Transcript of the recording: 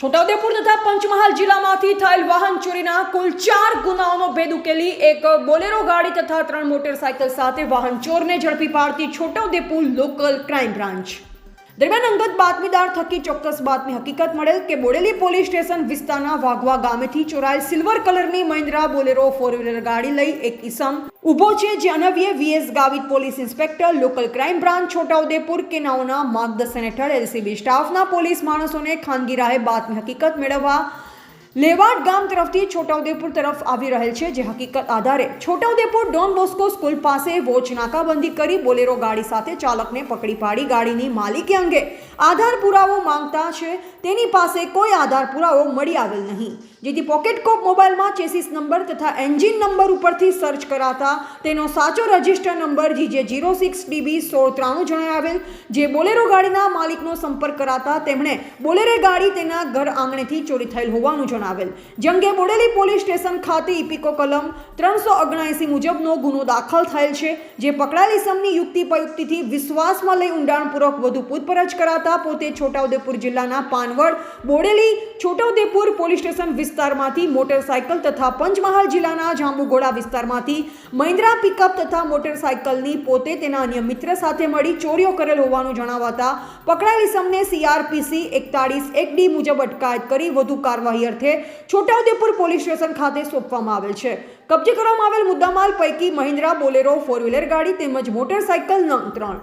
છોટાઉદેપુર તથા પંચમહાલ જિલ્લામાંથી થયેલ વાહન ચોરીના કુલ 4 ગુનાઓનો ભેદ ઉકેલી એક બોલેરો ગાડી તથા 3 મોટરસાયકલ સાથે વાહન ચોરને ઝડપી પાડતી છોટાઉદેપુર લોકલ ક્રાઇમ બ્રાન્ચ। દરમિયાન અંગત બાતમીદાર થકી ચોક્કસ બાતમી હકીકત મળેલ કે બોડેલી પોલીસ સ્ટેશન વિસ્તારના વાઘવા ગામેથી ચોરાયેલ સિલ્વર કલરની મહિન્દ્રા બોલેરો 4-વ્હીલર ગાડી લઈ એક ઈસમ ઉભો છે, જે અનવ્ય VS Gavit police inspector local crime branch Chhotaudepur કે નાઓના માર્ગદર્શન હેઠળ એલસીબી સ્ટાફના પોલીસ માણસોને ખાનગી રાહે બાતમી હકીકત મેળવવા લેવાડ ગામ તરફથી છોટાઉદેપુર તરફ આવી રહેલ છે। જે હકીકત આધારે છોટાઉદેપુર ડોન બોસ્કો સ્કૂલ પાસે વોચ નાકાબંધી કરી બોલેરો ગાડી સાથે ચાલકને પકડી પાડી ગાડીની માલિકી અંગે આધાર પુરાવો માંગતા છે, તેની પાસે કોઈ આધાર પુરાવો મળી આવેલ નહીં, જેથી પોકેટકોપ મોબાઈલમાં ચેસિસ નંબર તથા એન્જિન નંબર ઉપરથી સર્ચ કરાતા તેનો સાચો રજિસ્ટર નંબર GJ06DB 1693 જણાવેલ। જે બોલેરો ગાડીના માલિકનો સંપર્ક કરાતા તેમણે બોલેરો ગાડી તેના ઘર આંગણેથી ચોરી થયેલ હોવાનું જણાવેલ। જે અંગે બોડેલી પોલીસ સ્ટેશન ખાતે ઇપિકો કલમ 379 મુજબનો ગુનો દાખલ થયેલ છે। જે પકડાયેલ ઇસમની યુક્તિ પ્રયુક્તિથી વિશ્વાસમાં લઈ ઊંડાણપૂર્વક વધુ પૂછપરછ કરાતા પોતે છોટાઉદેપુર જિલ્લાના પાનવડ, બોડેલી, છોટાઉદેપુર પોલીસ સ્ટેશન વિસ્તારમાંથી મોટરસાયકલ તથા પંચમહાલ જિલ્લાના જાંબુઘોડા વિસ્તારમાંથી મહિન્દ્રા પિકઅપ તથા મોટરસાયકલની પોતે તેના અન્ય મિત્ર સાથે મળી ચોરીઓ કરેલ હોવાનું જણાવતા પકડાયેલ ઇસમને CRPC 41(1)D મુજબ અટકાયત કરી વધુ કાર્યવાહી અર્થે છોટાઉદેપુર પોલીસ સ્ટેશન ખાતે સોંપવામાં આવેલ છે। કબજે કરવામાં આવેલ મુદ્દામાલ પૈકી મહિન્દ્રા બોલેરો 4-વ્હીલર ગાડી તેમજ મોટરસાયકલ નંગ 3